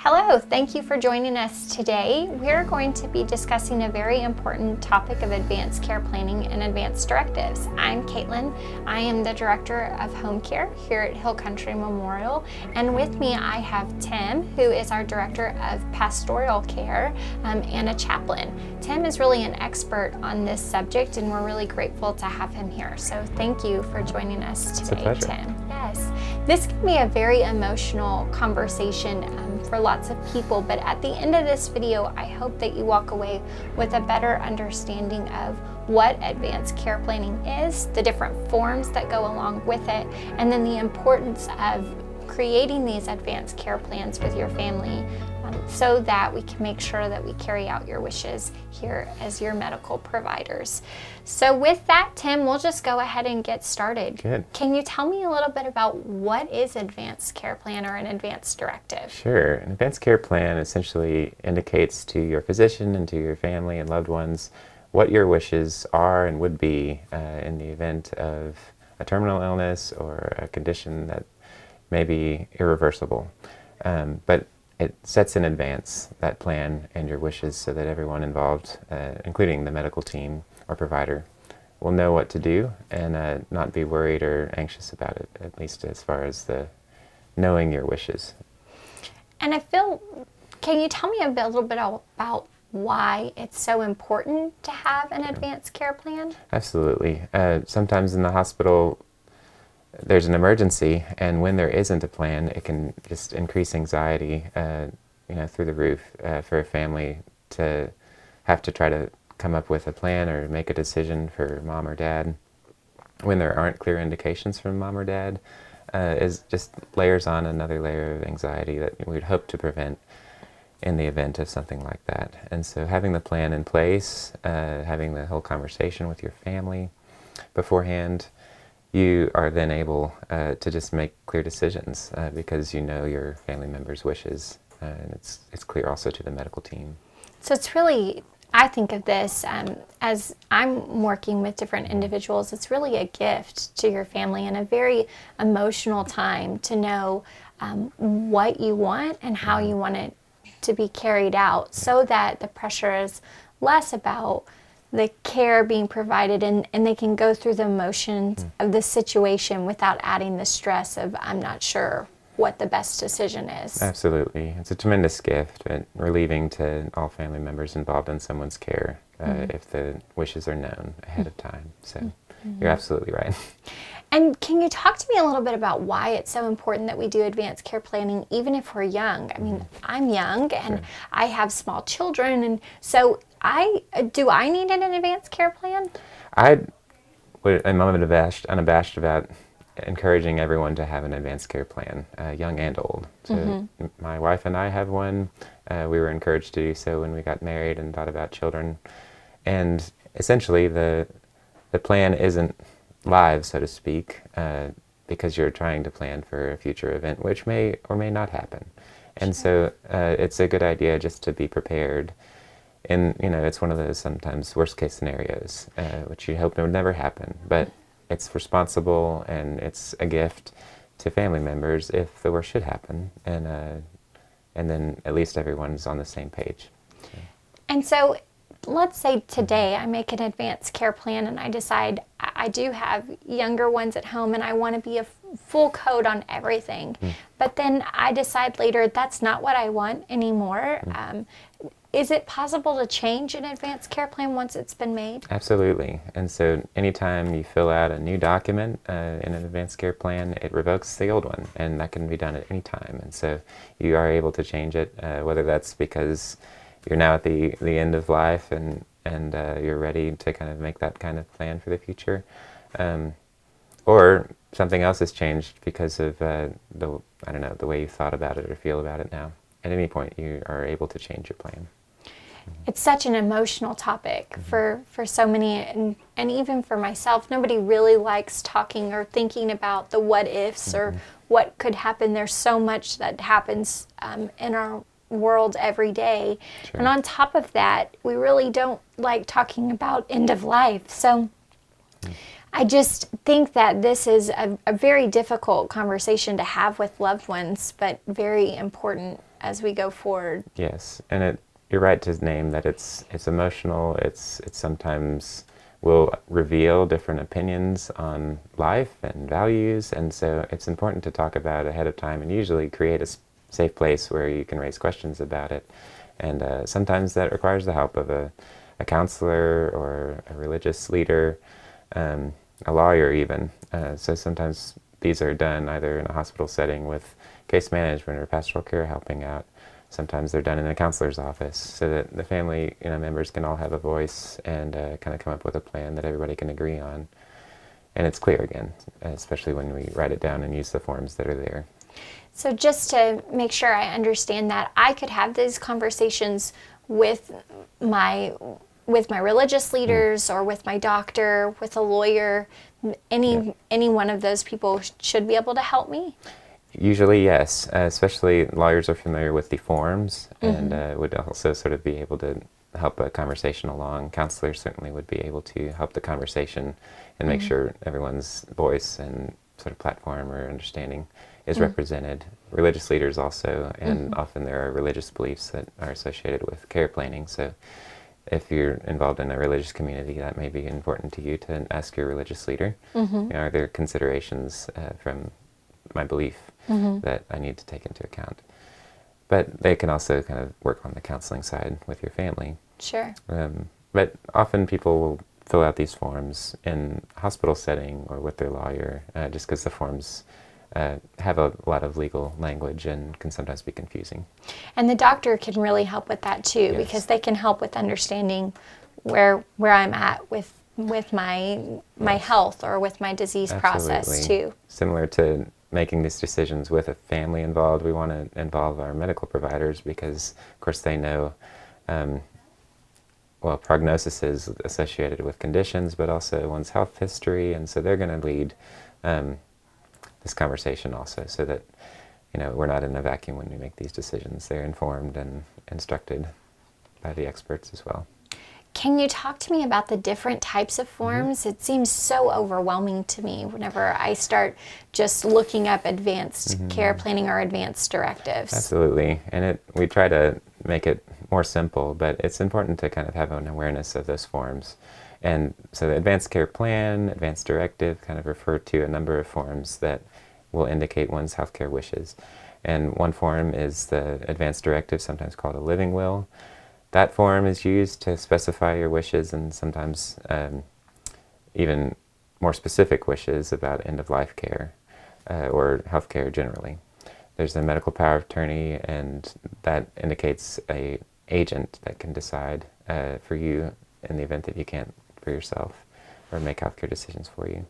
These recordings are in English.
Hello, thank you for joining us today. We're going to be discussing a very important topic of advanced care planning and advanced directives. I'm Caitlin. I am the Director of Home Care here at Hill Country Memorial, and with me I have Tim, who is our Director of Pastoral Care and a chaplain. Tim is really an expert on this subject, and we're really grateful to have him here. So thank you for joining us today, Tim. Yes, this can be a very emotional conversation for lots of people, but at the end of this video, I hope that you walk away with a better understanding of what advanced care planning is, the different forms that go along with it, and then the importance of creating these advanced care plans with your family so that we can make sure that we carry out your wishes here as your medical providers. So with that, Tim, we'll just go ahead and get started. Good. Can you tell me a little bit about what is advanced care plan or an advanced directive? Sure. An advanced care plan essentially indicates to your physician and to your family and loved ones what your wishes are and would be in the event of a terminal illness or a condition that may be irreversible. But it sets in advance that plan and your wishes so that everyone involved, including the medical team or provider, will know what to do and not be worried or anxious about it, at least as far as the knowing your wishes. And can you tell me a little bit about why it's so important to have an advanced care plan? Absolutely. Sometimes in the hospital, there's an emergency, and when there isn't a plan, it can just increase anxiety, through the roof for a family to have to try to come up with a plan or make a decision for mom or dad when there aren't clear indications from mom or dad. Is just layers on another layer of anxiety that we'd hope to prevent in the event of something like that. And so having the plan in place, having the whole conversation with your family beforehand, you are then able to just make clear decisions because you know your family members' wishes, and it's clear also to the medical team. So it's really, I think of this as I'm working with different individuals, it's really a gift to your family and a very emotional time to know what you want and how you want it to be carried out, so that the pressure is less about the care being provided and they can go through the emotions of the situation without adding the stress of I'm not sure what the best decision is. Absolutely. It's a tremendous gift and relieving to all family members involved in someone's care if the wishes are known ahead of time. So you're absolutely right. And can you talk to me a little bit about why it's so important that we do advanced care planning even if we're young? I mean, I'm young and I have small children, and so do I need an advanced care plan? I'm unabashed about encouraging everyone to have an advanced care plan, young and old. So my wife and I have one. We were encouraged to do so when we got married and thought about children. And essentially the plan isn't live, so to speak, because you're trying to plan for a future event which may or may not happen. And so it's a good idea just to be prepared. And, it's one of those sometimes worst case scenarios, which you hope would never happen. But it's responsible and it's a gift to family members if the worst should happen. And then at least everyone's on the same page. So. And so let's say today I make an advanced care plan and I decide I do have younger ones at home and I want to be a full code on everything. But then I decide later that's not what I want anymore. Is it possible to change an advanced care plan once it's been made? Absolutely. And so anytime you fill out a new document in an advanced care plan, it revokes the old one, and that can be done at any time. And so you are able to change it, whether that's because you're now at the end of life and you're ready to kind of make that kind of plan for the future, or something else has changed because of the way you thought about it or feel about it now. At any point, you are able to change your plan. It's such an emotional topic for so many, and even for myself. Nobody really likes talking or thinking about the what ifs or what could happen. There's so much that happens in our world every day. Sure. And on top of that, we really don't like talking about end of life. So I just think that this is a very difficult conversation to have with loved ones, but very important as we go forward. Yes, and you're right to name that it's emotional. It's sometimes will reveal different opinions on life and values, and so it's important to talk about it ahead of time and usually create a safe place where you can raise questions about it. And sometimes that requires the help of a counselor or a religious leader, a lawyer even. So sometimes these are done either in a hospital setting with case management or pastoral care helping out. Sometimes they're done in a counselor's office so that the family members can all have a voice and kind of come up with a plan that everybody can agree on. And it's clear again, especially when we write it down and use the forms that are there. So just to make sure I understand that, I could have these conversations with my religious leaders or with my doctor, with a lawyer. Any one of those people should be able to help me? Usually, yes. Especially lawyers are familiar with the forms and would also sort of be able to help a conversation along. Counselors certainly would be able to help the conversation and make sure everyone's voice and sort of platform or understanding is represented. Religious leaders also, and often there are religious beliefs that are associated with care planning. So if you're involved in a religious community, that may be important to you to ask your religious leader. Are there considerations from my belief that I need to take into account? But they can also kind of work on the counseling side with your family. Sure. But often people will fill out these forms in a hospital setting or with their lawyer, just because the forms have a lot of legal language and can sometimes be confusing. And the doctor can really help with that too, because they can help with understanding where I'm at with my health or with my disease process too. Similar to making these decisions with a family involved, we want to involve our medical providers because, of course, they know prognosis is associated with conditions, but also one's health history, and so they're going to lead this conversation also, so that we're not in a vacuum when we make these decisions. They're informed and instructed by the experts as well. Can you talk to me about the different types of forms? It seems so overwhelming to me whenever I start just looking up advanced care planning or advanced directives. Absolutely, and we try to make it more simple, but it's important to kind of have an awareness of those forms. And so the advanced care plan, advanced directive kind of refer to a number of forms that will indicate one's healthcare wishes. And one form is the advanced directive, sometimes called a living will. That form is used to specify your wishes and sometimes even more specific wishes about end-of-life care or healthcare generally. There's the medical power of attorney, and that indicates an agent that can decide for you in the event that you can't for yourself or make healthcare decisions for you.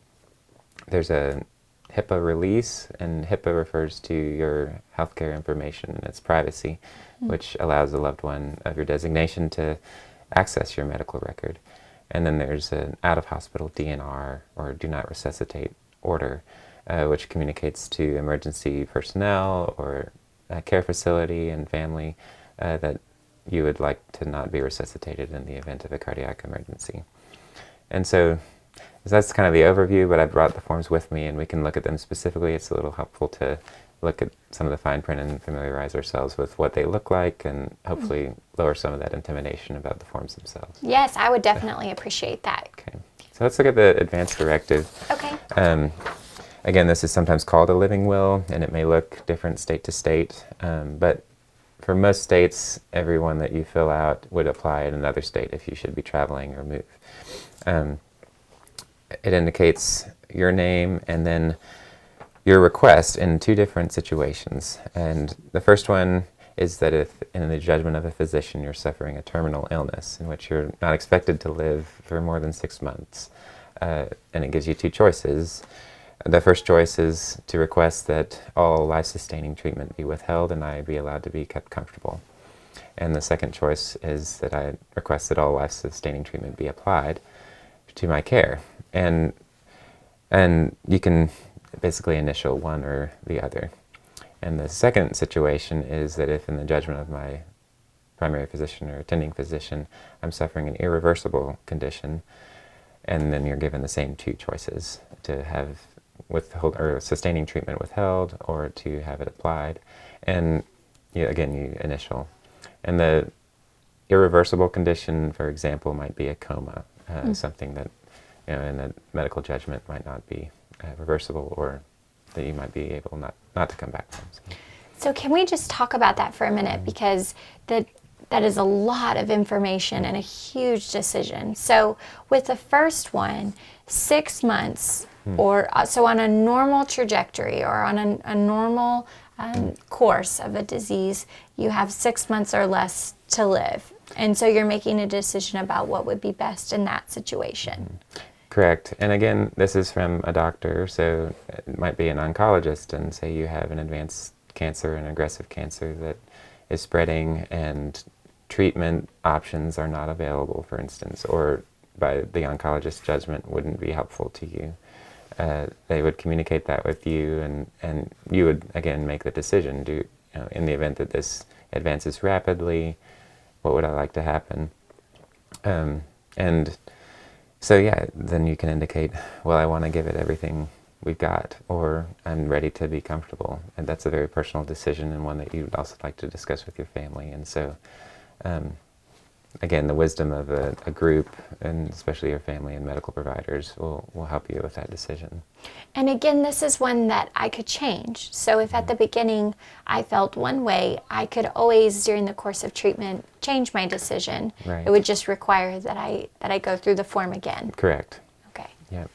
There's a HIPAA release, and HIPAA refers to your healthcare information and its privacy, which allows the loved one of your designation to access your medical record. And then there's an out-of-hospital DNR, or do not resuscitate order, which communicates to emergency personnel or a care facility and family that you would like to not be resuscitated in the event of a cardiac emergency. And so that's kind of the overview, but I brought the forms with me and we can look at them specifically. It's a little helpful to look at some of the fine print and familiarize ourselves with what they look like and hopefully lower some of that intimidation about the forms themselves. Yes, I would definitely appreciate that. Okay, so let's look at the advanced directive. Okay. Again, this is sometimes called a living will, and it may look different state to state, but for most states, every one that you fill out would apply in another state if you should be traveling or move. It indicates your name and then your request in two different situations. And the first one is that if, in the judgment of a physician, you're suffering a terminal illness in which you're not expected to live for more than 6 months, and it gives you two choices. The first choice is to request that all life-sustaining treatment be withheld and I be allowed to be kept comfortable. And the second choice is that I request that all life-sustaining treatment be applied to my care. And you can basically initial one or the other. And the second situation is that if in the judgment of my primary physician or attending physician, I'm suffering an irreversible condition, and then you're given the same two choices, to have withhold or sustaining treatment withheld or to have it applied. And you initial. And the irreversible condition, for example, might be a coma, something that, in a medical judgment might not be reversible, or that you might be able not to come back from. So can we just talk about that for a minute, because that is a lot of information and a huge decision. So with the first one, 6 months, or so on a normal trajectory or on a normal course of a disease, you have 6 months or less to live. And so you're making a decision about what would be best in that situation. Correct. And again, this is from a doctor, so it might be an oncologist, and say you have an advanced cancer, an aggressive cancer that is spreading, and treatment options are not available, for instance, or by the oncologist's judgment wouldn't be helpful to you. They would communicate that with you, and you would, again, make the decision. In the event that this advances rapidly, what would I like to happen? And so, then you can indicate, well, I want to give it everything we've got, or I'm ready to be comfortable. And that's a very personal decision, and one that you'd also like to discuss with your family. And so, again, the wisdom of a group, and especially your family and medical providers, will help you with that decision. And again, this is one that I could change. So if at the beginning I felt one way, I could always, during the course of treatment, change my decision. Right. It would just require that I go through the form again. Correct. Okay. Yep.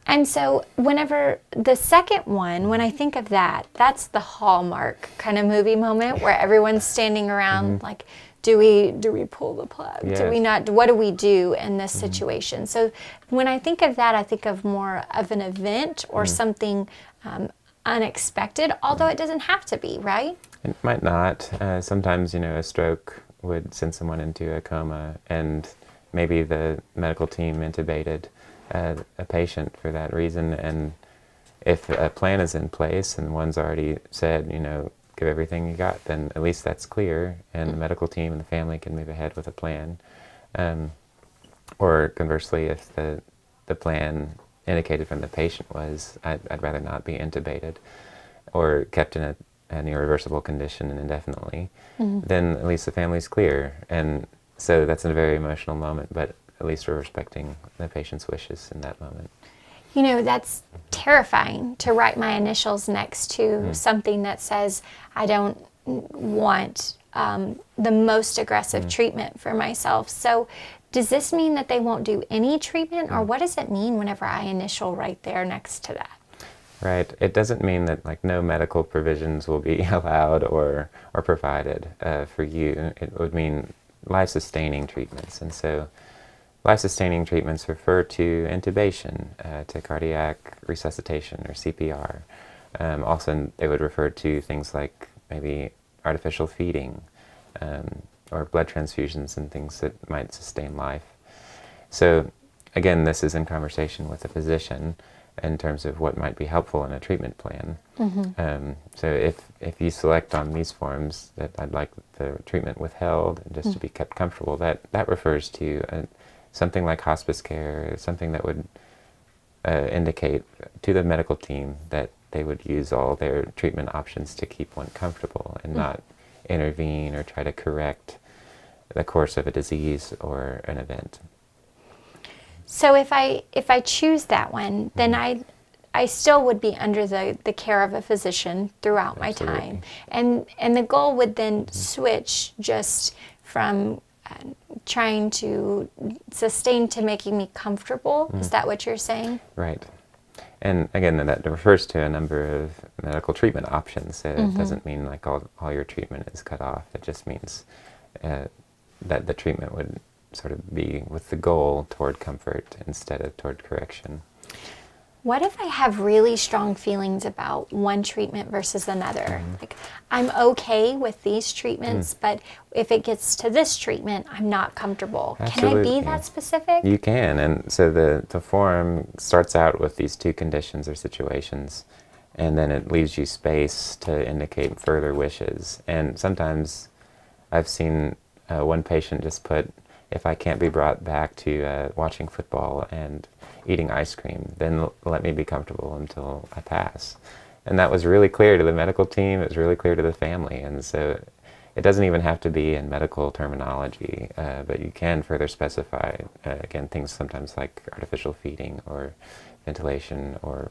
And so whenever the second one, when I think of that, that's the Hallmark kind of movie moment where everyone's standing around like, do we pull the plug? Yes. Do we not? What do we do in this situation? So when I think of that, I think of more of an event or something unexpected, although it doesn't have to be, right? It might not. Sometimes, a stroke would send someone into a coma, and maybe the medical team intubated a patient for that reason. And if a plan is in place and one's already said, give everything you got, then at least that's clear, and the medical team and the family can move ahead with a plan. Or conversely, if the plan indicated from the patient was, I'd rather not be intubated or kept in an irreversible condition indefinitely, then at least the family's clear. And so that's a very emotional moment, but at least we're respecting the patient's wishes in that moment. That's terrifying to write my initials next to something that says, I don't want the most aggressive treatment for myself. So does this mean that they won't do any treatment, or what does it mean whenever I initial right there next to that? Right. It doesn't mean that no medical provisions will be allowed or provided for you. It would mean life-sustaining treatments. And so life-sustaining treatments refer to intubation, to cardiac resuscitation or CPR. Also, they would refer to things like maybe artificial feeding or blood transfusions and things that might sustain life. So again, this is in conversation with a physician in terms of what might be helpful in a treatment plan. So if you select on these forms that I'd like the treatment withheld and just to be kept comfortable, that refers to something like hospice care, something that would indicate to the medical team that they would use all their treatment options to keep one comfortable and not intervene or try to correct the course of a disease or an event. So if I choose that one, then I still would be under the care of a physician throughout my time. And the goal would then switch just from trying to sustain to making me comfortable. Is that what you're saying? Right. And again, that refers to a number of medical treatment options. So it doesn't mean like all your treatment is cut off. It just means that the treatment would sort of be with the goal toward comfort instead of toward correction. What if I have really strong feelings about one treatment versus another? Like, I'm okay with these treatments, but if it gets to this treatment, I'm not comfortable. Absolutely. Can I be that specific? You can. And so the form starts out with these two conditions or situations, and then it leaves you space to indicate further wishes. And sometimes I've seen one patient just put, if I can't be brought back to watching football and eating ice cream, then let me be comfortable until I pass. And that was really clear to the medical team. It was really clear to the family. And so it doesn't even have to be in medical terminology, but you can further specify, again, things sometimes like artificial feeding or ventilation or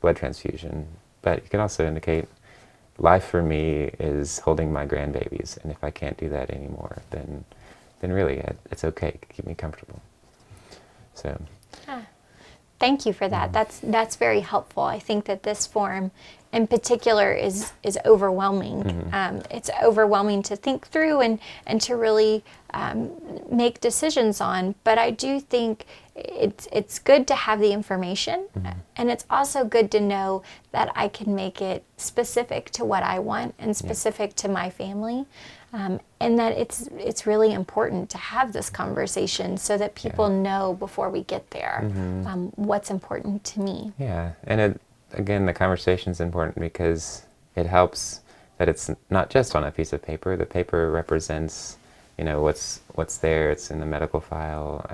blood transfusion. But you can also indicate, life for me is holding my grandbabies, and if I can't do that anymore, then really it's okay. Keep me comfortable. So. Thank you for that. That's very helpful. I think that this form in particular is overwhelming. It's overwhelming to think through and to really make decisions on. But I do think it's good to have the information, and it's also good to know that I can make it specific to what I want and specific to my family. And that it's really important to have this conversation so that people know before we get there what's important to me. Yeah, and again, the conversation is important because it helps that it's not just on a piece of paper. The paper represents, what's there. It's in the medical file,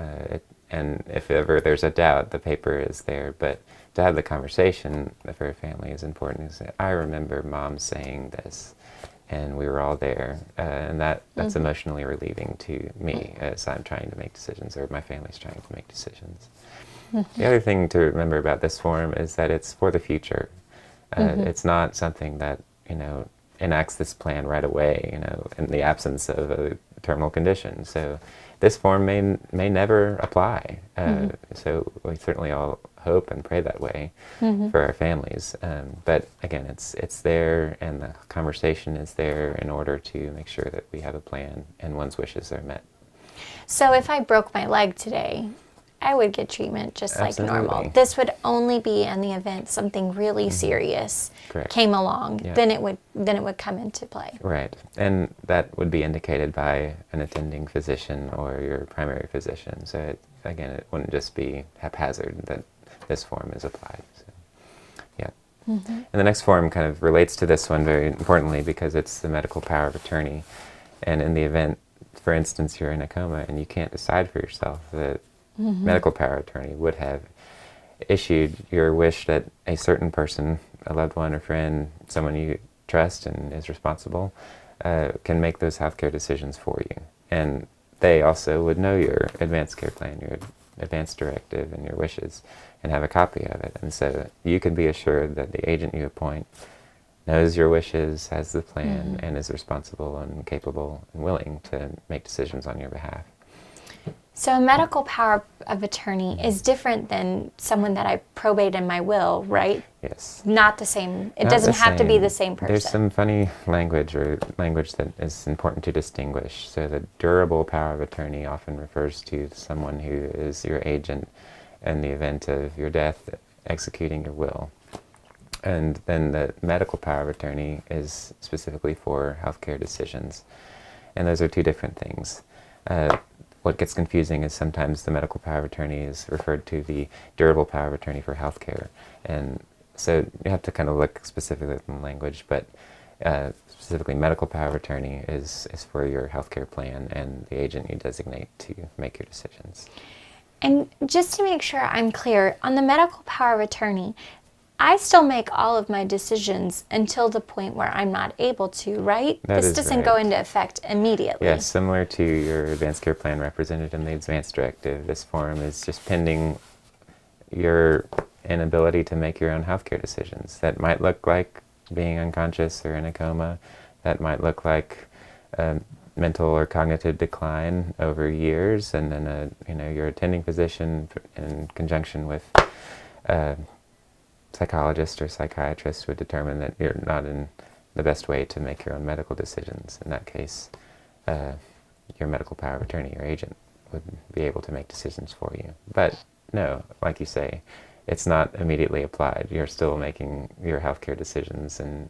and if ever there's a doubt, the paper is there. But to have the conversation for a family is important. I remember Mom saying this, and we were all there, and that's emotionally relieving to me as I'm trying to make decisions, or my family's trying to make decisions. The other thing to remember about this form is that it's for the future. It's not something that enacts this plan right away, in the absence of a terminal condition. So this form may never apply. So we certainly all hope and pray that way for our families. But again, it's there, and the conversation is there in order to make sure that we have a plan and one's wishes are met. So if I broke my leg today, I would get treatment just Absolutely. like normal. This would only be in the event something really serious came along. Yeah. Then it would come into play. Right, and that would be indicated by an attending physician or your primary physician. So it wouldn't just be haphazard that this form is applied. So, yeah. And the next form kind of relates to this one very importantly because it's the medical power of attorney. And in the event, for instance, you're in a coma and you can't decide for yourself, the medical power of attorney would have issued your wish that a certain person, a loved one or friend, someone you trust and is responsible, can make those healthcare decisions for you. And they also would know your advanced care plan, your advanced directive, and your wishes, and have a copy of it. And so you can be assured that the agent you appoint knows your wishes, has the plan, and is responsible and capable and willing to make decisions on your behalf. So a medical power of attorney is different than someone that I probate in my will, right? Yes. Not the same. It Not doesn't the have to be same. the same person. There's some funny language that is important to distinguish. So the durable power of attorney often refers to someone who is your agent in the event of your death, executing your will. And then the medical power of attorney is specifically for healthcare decisions. And those are two different things. What gets confusing is sometimes the medical power of attorney is referred to the durable power of attorney for healthcare. And so you have to kind of look specifically at the language, but specifically medical power of attorney is for your healthcare plan and the agent you designate to make your decisions. And just to make sure I'm clear, on the medical power of attorney, I still make all of my decisions until the point where I'm not able to, right? This doesn't go into effect immediately. Yes, similar to your advanced care plan represented in the advanced directive, this form is just pending your inability to make your own healthcare decisions. That might look like being unconscious or in a coma. That might look like mental or cognitive decline over years, and then your attending physician in conjunction with psychologist or psychiatrist would determine that you're not in the best way to make your own medical decisions. In that case, your medical power of attorney, your agent, would be able to make decisions for you. But no, like you say, it's not immediately applied. You're still making your healthcare decisions and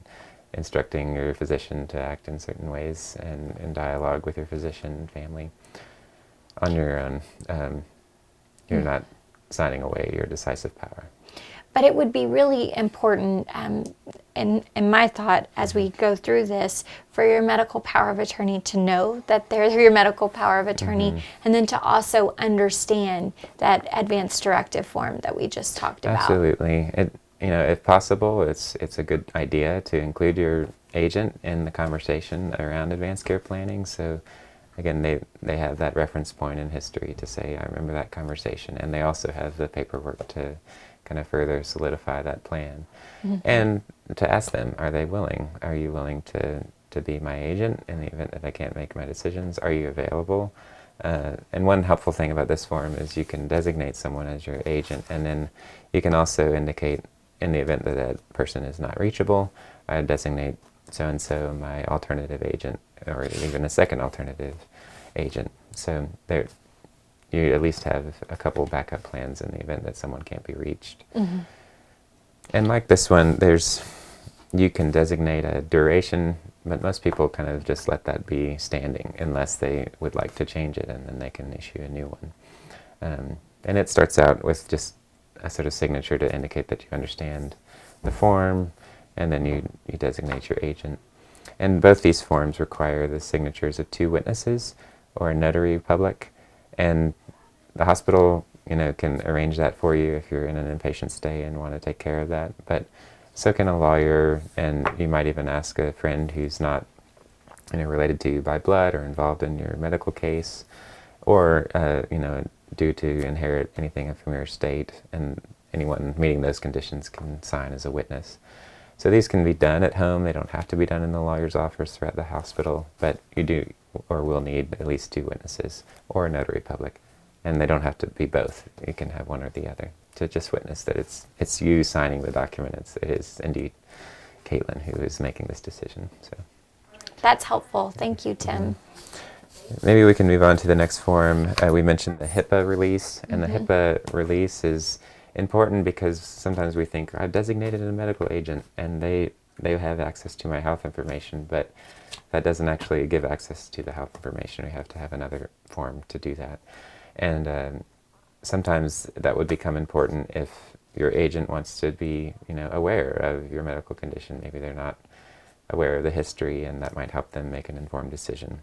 instructing your physician to act in certain ways and in dialogue with your physician and family on your own. You're not signing away your decisive power. But it would be really important, in my thought, as we go through this, for your medical power of attorney to know that they're your medical power of attorney, and then to also understand that advanced directive form that we just talked about. Absolutely. if possible, it's a good idea to include your agent in the conversation around advanced care planning. So again, they have that reference point in history to say, I remember that conversation, and they also have the paperwork to kind of further solidify that plan. Mm-hmm. And to ask them, are they willing? Are you willing to be my agent in the event that I can't make my decisions? Are you available? And one helpful thing about this form is you can designate someone as your agent, and then you can also indicate, in the event that that person is not reachable, I designate so-and-so my alternative agent, or even a second alternative agent. So there, you at least have a couple backup plans in the event that someone can't be reached. Mm-hmm. And like this one, you can designate a duration, but most people kind of just let that be standing unless they would like to change it, and then they can issue a new one. And it starts out with just a sort of signature to indicate that you understand the form, and then you designate your agent. And both these forms require the signatures of 2 witnesses or a notary public, and the hospital can arrange that for you if you're in an inpatient stay and want to take care of that. But so can a lawyer, and you might even ask a friend who's not related to you by blood or involved in your medical case, or due to inherit anything from your estate, and anyone meeting those conditions can sign as a witness. So these can be done at home. They don't have to be done in the lawyer's office or at the hospital, but you do or will need at least 2 witnesses or a notary public. And they don't have to be both. You can have one or the other to just witness that it's you signing the document. It is indeed Caitlin who is making this decision. So that's helpful. Thank you, Tim. Mm-hmm. Maybe we can move on to the next form. We mentioned the HIPAA release, and the HIPAA release is important because sometimes we think, I've designated a medical agent and they have access to my health information, but that doesn't actually give access to the health information. We have to have another form to do that. And sometimes that would become important if your agent wants to be, aware of your medical condition. Maybe they're not aware of the history, and that might help them make an informed decision.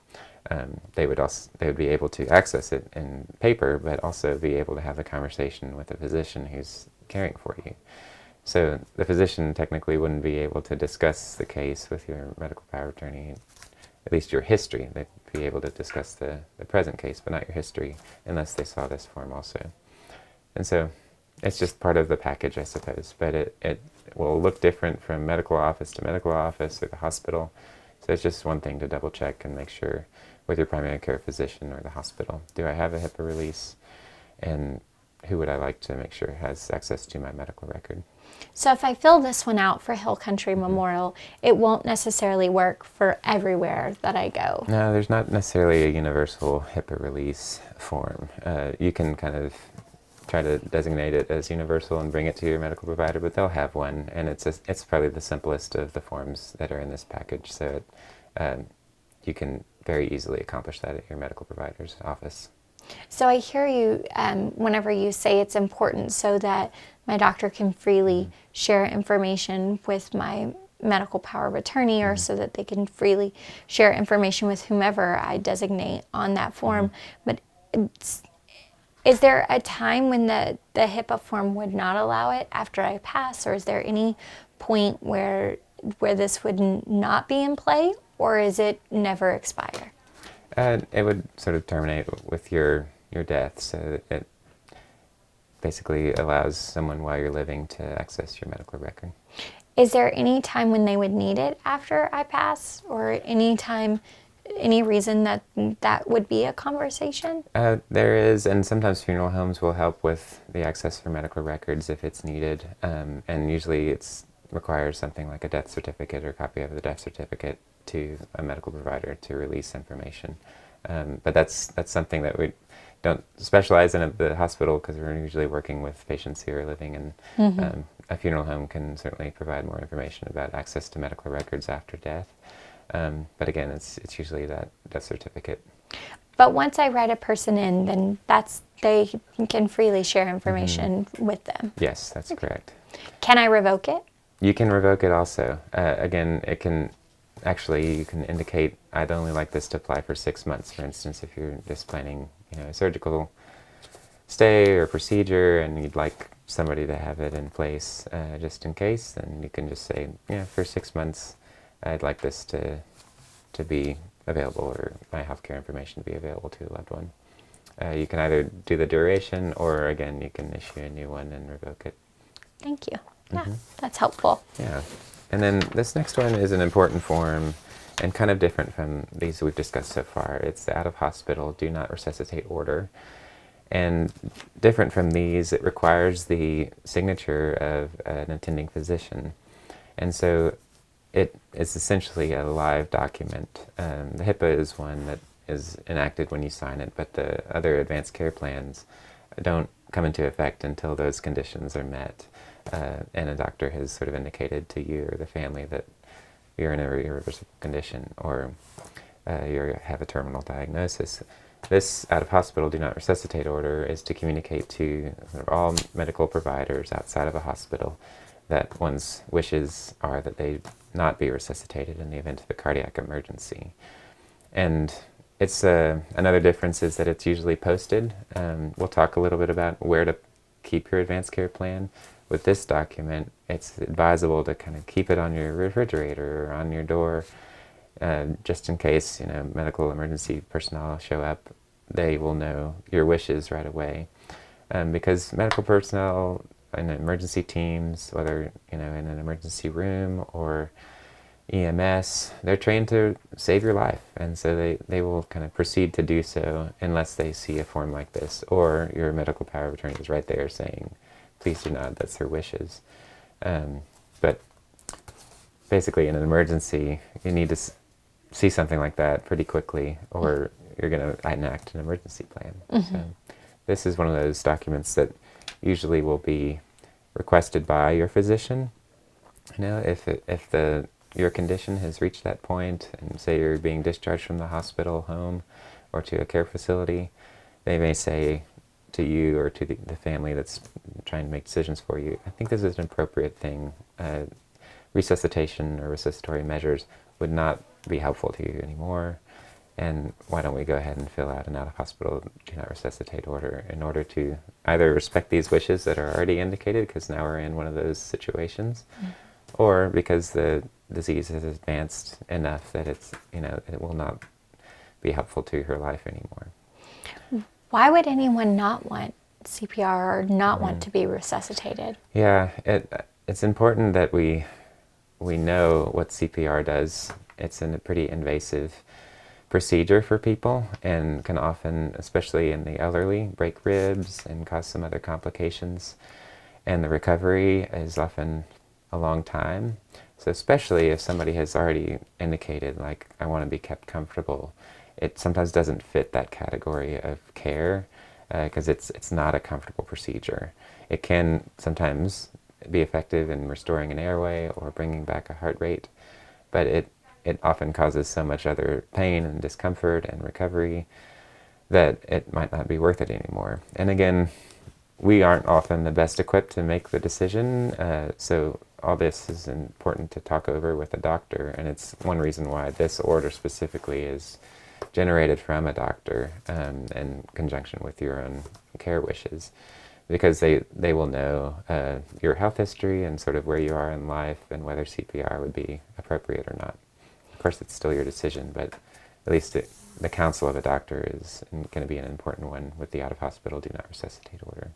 They would be able to access it in paper, but also be able to have a conversation with a physician who's caring for you. So the physician technically wouldn't be able to discuss the case with your medical power of attorney, at least your history. They'd be able to discuss the present case, but not your history, unless they saw this form also. And so it's just part of the package, I suppose, but it will look different from medical office to medical office or the hospital. So it's just one thing to double check and make sure with your primary care physician or the hospital, do I have a HIPAA release, and who would I like to make sure has access to my medical record? So if I fill this one out for Hill Country Memorial, it won't necessarily work for everywhere that I go. No, there's not necessarily a universal HIPAA release form. You can kind of try to designate it as universal and bring it to your medical provider, but they'll have one, and it's probably the simplest of the forms that are in this package, so you can very easily accomplish that at your medical provider's office. So I hear you whenever you say it's important so that my doctor can freely share information with my medical power of attorney, or so that they can freely share information with whomever I designate on that form. But is there a time when the HIPAA form would not allow it after I pass, or is there any point where this would not be in play, or is it never expire? It would sort of terminate with your death, so it basically allows someone while you're living to access your medical record. Is there any time when they would need it after I pass, or any time, any reason that would be a conversation? There is, and sometimes funeral homes will help with the access for medical records if it's needed, and usually it requires something like a death certificate or a copy of the death certificate to a medical provider to release information. But that's something that we don't specialize in at the hospital, because we're usually working with patients who are living in a funeral home can certainly provide more information about access to medical records after death. But again, it's usually that death certificate. But once I write a person in, then they can freely share information with them. Yes, that's correct. Can I revoke it? You can revoke it also. Again, you can indicate, I'd only like this to apply for 6 months, for instance, if you're just planning a surgical stay or procedure and you'd like somebody to have it in place just in case, then you can just say, yeah, for 6 months, I'd like this to be available, or my healthcare information to be available to a loved one. You can either do the duration, or again, you can issue a new one and revoke it. Thank you. Yeah, that's helpful. Yeah. And then this next one is an important form and kind of different from these we've discussed so far. It's the out-of-hospital do not resuscitate order. And different from these, it requires the signature of an attending physician. And so it is essentially a live document. The HIPAA is one that is enacted when you sign it, but the other advanced care plans don't come into effect until those conditions are met. And a doctor has sort of indicated to you or the family that you're in a irreversible condition, or you have a terminal diagnosis. This out-of-hospital do not resuscitate order is to communicate to sort of all medical providers outside of a hospital that one's wishes are that they not be resuscitated in the event of a cardiac emergency. And it's another difference is that it's usually posted. We'll talk a little bit about where to keep your advanced care plan. With this document, it's advisable to kind of keep it on your refrigerator or on your door, just in case medical emergency personnel show up. They will know your wishes right away, because medical personnel in emergency teams, whether in an emergency room or EMS, they're trained to save your life, and so they will kind of proceed to do so unless they see a form like this, or your medical power of attorney is right there saying, please do not, that's their wishes. But basically in an emergency, you need to see something like that pretty quickly, or you're going to enact an emergency plan. So this is one of those documents that usually will be requested by your physician. If your condition has reached that point, and say you're being discharged from the hospital home or to a care facility, they may say to you or to the family that's trying to make decisions for you, I think this is an appropriate thing. Resuscitation or resuscitory measures would not be helpful to you anymore, and why don't we go ahead and fill out an out-of-hospital do not resuscitate order in order to either respect these wishes that are already indicated, because now we're in one of those situations, or because the disease has advanced enough that it will not be helpful to her life anymore. Why would anyone not want CPR or not want to be resuscitated? Yeah, it's important that we know what CPR does. It's a pretty invasive procedure for people and can often, especially in the elderly, break ribs and cause some other complications. And the recovery is often a long time. So especially if somebody has already indicated, like, I want to be kept comfortable, it sometimes doesn't fit that category of care because it's not a comfortable procedure. It can sometimes be effective in restoring an airway or bringing back a heart rate, but it often causes so much other pain and discomfort and recovery that it might not be worth it anymore. And again, we aren't often the best equipped to make the decision, so all this is important to talk over with a doctor, and it's one reason why this order specifically is generated from a doctor in conjunction with your own care wishes, because they will know your health history and sort of where you are in life and whether CPR would be appropriate or not. Of course, it's still your decision, but at least the counsel of a doctor is going to be an important one with the out-of-hospital do not resuscitate order.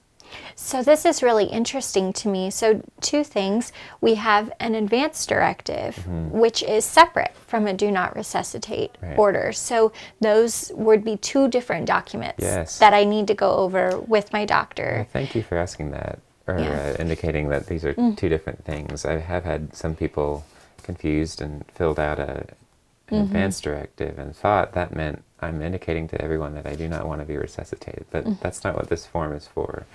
So this is really interesting to me. So two things. We have an advance directive, which is separate from a do not resuscitate order. So those would be two different documents that I need to go over with my doctor. Thank you for asking that, or indicating that these are two different things. I have had some people confused and filled out an advance directive and thought that meant I'm indicating to everyone that I do not want to be resuscitated, but that's not what this form is for.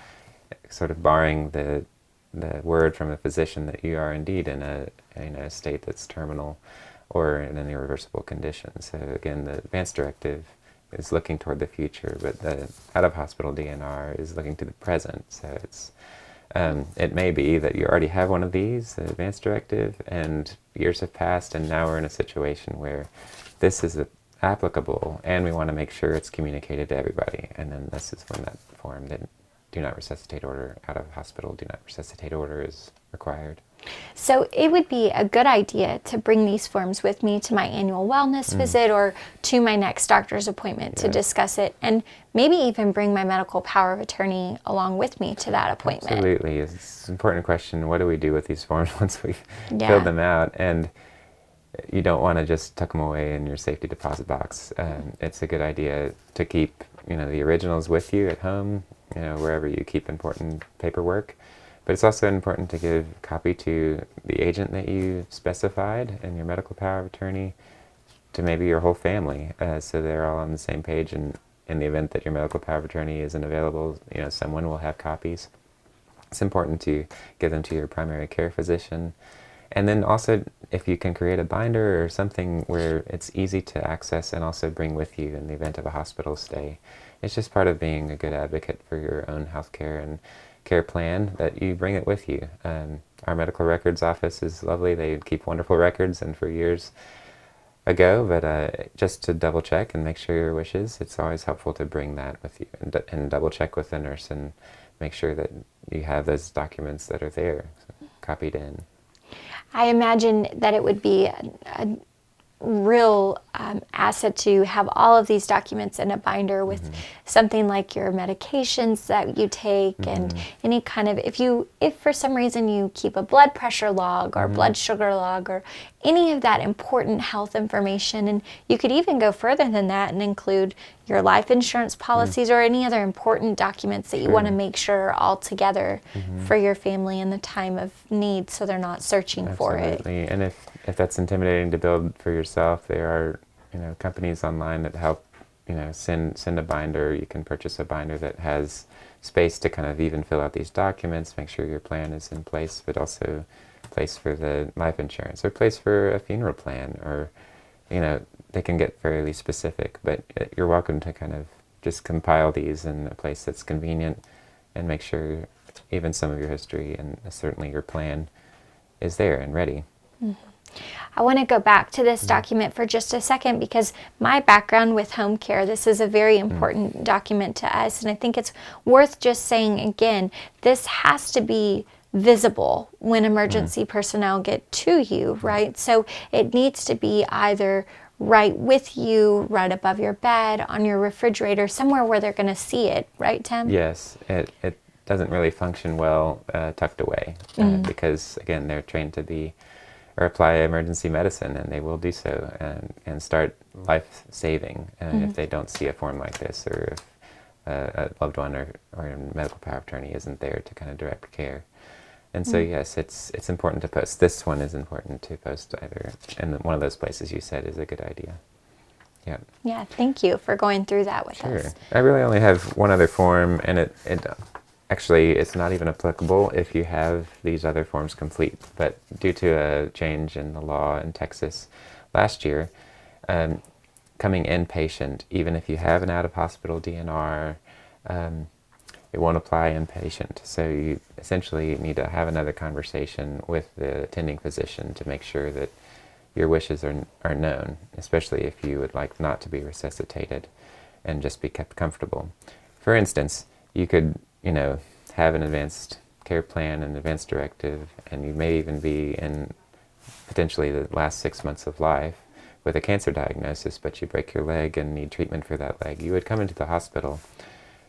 Sort of barring the word from a physician that you are indeed in a state that's terminal or in an irreversible condition. So again, the advance directive is looking toward the future, but the out-of-hospital DNR is looking to the present. So it's it may be that you already have one of these, the advance directive, and years have passed, and now we're in a situation where this is applicable, and we want to make sure it's communicated to everybody. And then this is when that form then do not resuscitate order, out of hospital do not resuscitate order is required. So it would be a good idea to bring these forms with me to my annual wellness visit or to my next doctor's appointment to discuss it, and maybe even bring my medical power of attorney along with me to that appointment. Absolutely. It's an important question. What do we do with these forms once we've filled them out? And you don't want to just tuck them away in your safety deposit box. It's a good idea to keep, the originals with you at home, wherever you keep important paperwork. But it's also important to give a copy to the agent that you specified and your medical power of attorney, to maybe your whole family, so they're all on the same page. And in the event that your medical power of attorney isn't available, someone will have copies. It's important to give them to your primary care physician. And then also, if you can create a binder or something where it's easy to access and also bring with you in the event of a hospital stay. It's just part of being a good advocate for your own healthcare and care plan that you bring it with you. Our medical records office is lovely. They keep wonderful records, and for years ago, but just to double check and make sure your wishes, it's always helpful to bring that with you and double check with the nurse and make sure that you have those documents that are there copied in. I imagine that it would be a real asset to have all of these documents in a binder with something like your medications that you take and any kind of, if for some reason you keep a blood pressure log or blood sugar log or any of that important health information. And you could even go further than that and include your life insurance policies or any other important documents that you want to make sure are all together for your family in the time of need, so they're not searching for it. Absolutely. And if that's intimidating to build for yourself, there are companies online that help send a binder. You can purchase a binder that has space to kind of even fill out these documents, make sure your plan is in place, but also place for the life insurance or place for a funeral plan, or they can get fairly specific, but you're welcome to kind of just compile these in a place that's convenient and make sure even some of your history and certainly your plan is there and ready. I want to go back to this document for just a second, because my background with home care, this is a very important document to us, and I think it's worth just saying again, this has to be visible when emergency personnel get to you, right? So it needs to be either right with you, right above your bed, on your refrigerator, somewhere where they're going to see it, right, Tim? Yes, it doesn't really function well tucked away because, again, they're trained to be or apply emergency medicine, and they will do so and start life-saving if they don't see a form like this, or if a loved one or a medical power of attorney isn't there to kind of direct care. And so, yes, it's important to post. This one is important to post either, and one of those places you said is a good idea. Yeah. Yeah, thank you for going through that with us. I really only have one other form, and it actually, it's not even applicable if you have these other forms complete, but due to a change in the law in Texas last year, coming inpatient, even if you have an out-of-hospital DNR, it won't apply inpatient. So you essentially need to have another conversation with the attending physician to make sure that your wishes are known, especially if you would like not to be resuscitated and just be kept comfortable. For instance, you could have an advanced care plan, an advanced directive, and you may even be in potentially the last 6 months of life with a cancer diagnosis, but you break your leg and need treatment for that leg. You would come into the hospital,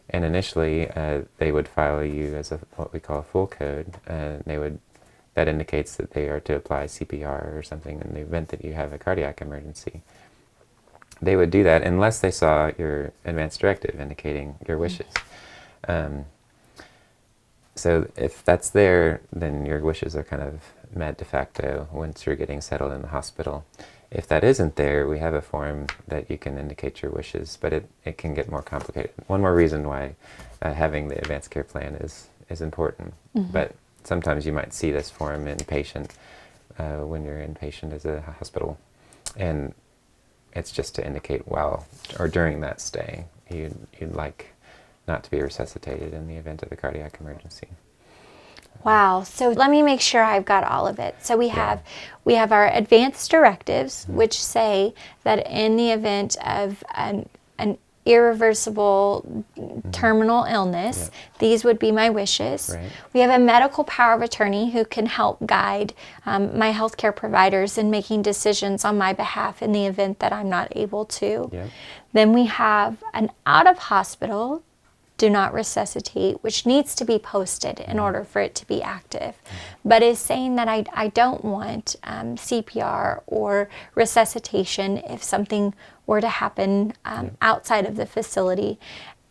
and initially they would file you as what we call a full code. That indicates that they are to apply CPR or something in the event that you have a cardiac emergency. They would do that unless they saw your advanced directive indicating your wishes. So if that's there, then your wishes are kind of met de facto once you're getting settled in the hospital. If that isn't there, we have a form that you can indicate your wishes, but it can get more complicated. One more reason why having the advanced care plan is important. But sometimes you might see this form inpatient when you're inpatient as a hospital, and it's just to indicate while or during that stay you'd like not to be resuscitated in the event of a cardiac emergency. Wow. So let me make sure I've got all of it. So we have our advanced directives, which say that in the event of an irreversible terminal illness. These would be my wishes. Right. We have a medical power of attorney who can help guide my healthcare providers in making decisions on my behalf in the event that I'm not able to. Yep. Then we have an out-of-hospital do not resuscitate, which needs to be posted in order for it to be active, but is saying that I don't want CPR or resuscitation if something were to happen outside of the facility.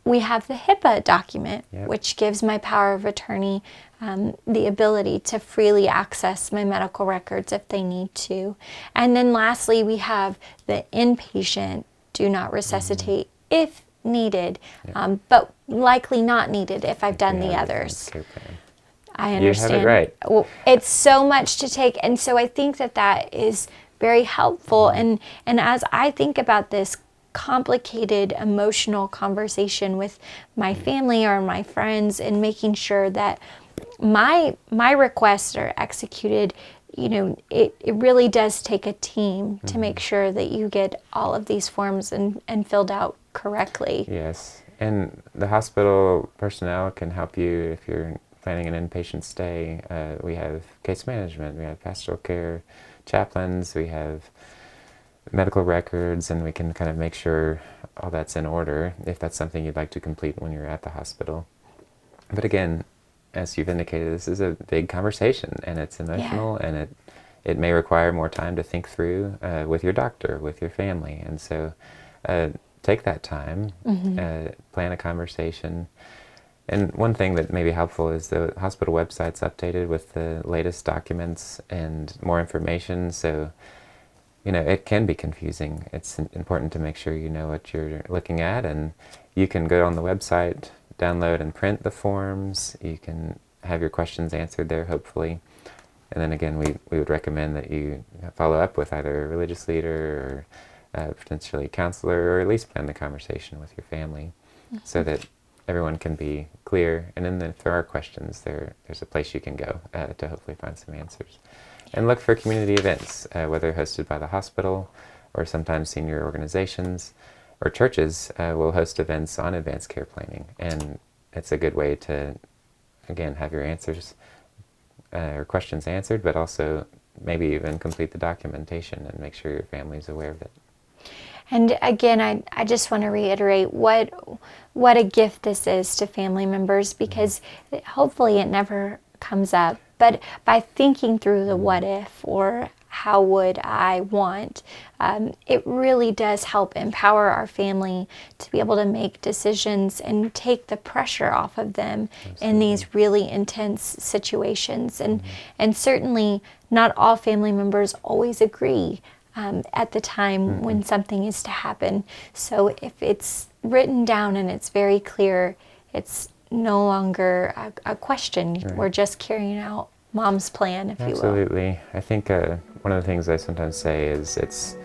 We have the HIPAA document, which gives my power of attorney the ability to freely access my medical records if they need to. And then lastly, we have the inpatient do not resuscitate if needed, but likely not needed if I've done the others. I understand. You have it right. Well, it's so much to take, and so I think that is very helpful. And as I think about this complicated emotional conversation with my family or my friends, and making sure that my requests are executed, it really does take a team to make sure that you get all of these forms and filled out correctly. Yes, and the hospital personnel can help you if you're planning an inpatient stay. We have case management, we have pastoral care chaplains, we have medical records, and we can kind of make sure all that's in order if that's something you'd like to complete when you're at the hospital. But again, as you've indicated, this is a big conversation, and it's emotional, and it may require more time to think through with your doctor, with your family, and so take that time, plan a conversation. And one thing that may be helpful is the hospital website's updated with the latest documents and more information, so it can be confusing. It's important to make sure you know what you're looking at, and you can go on the website, download and print the forms. You can have your questions answered there, hopefully. And then again, we would recommend that you follow up with either a religious leader or potentially a counselor, or at least plan the conversation with your family so that everyone can be clear. And then if there are questions, there's a place you can go to hopefully find some answers. And look for community events, whether hosted by the hospital or sometimes senior organizations or churches will host events on advanced care planning. And it's a good way to, again, have your answers or questions answered, but also maybe even complete the documentation and make sure your family's aware of it. And again, I just want to reiterate what a gift this is to family members, because hopefully it never comes up. But by thinking through the what if or how would I want, it really does help empower our family to be able to make decisions and take the pressure off of them in these really intense situations. And certainly not all family members always agree at the time when something is to happen. So if it's written down and it's very clear, it's no longer a question. Right. We're just carrying out Mom's plan, if you will. Absolutely. I think one of the things I sometimes say is it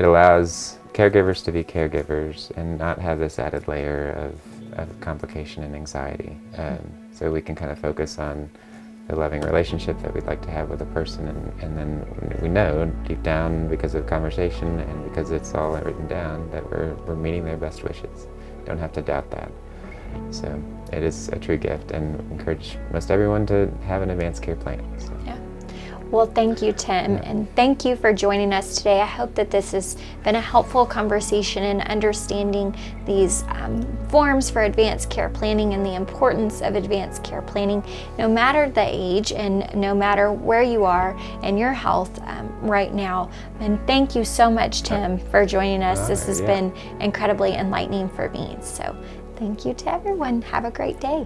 allows caregivers to be caregivers and not have this added layer of complication and anxiety. So we can kind of focus on the loving relationship that we'd like to have with a person, and then we know deep down, because of conversation and because it's all written down, that we're meeting their best wishes. You don't have to doubt that. So it is a true gift, and encourage most everyone to have an advanced care plan. So. Yeah. Well, thank you, Tim, and thank you for joining us today. I hope that this has been a helpful conversation in understanding these forms for advanced care planning and the importance of advanced care planning, no matter the age and no matter where you are in your health right now. And thank you so much, Tim, for joining us. This has been incredibly enlightening for me. So thank you to everyone. Have a great day.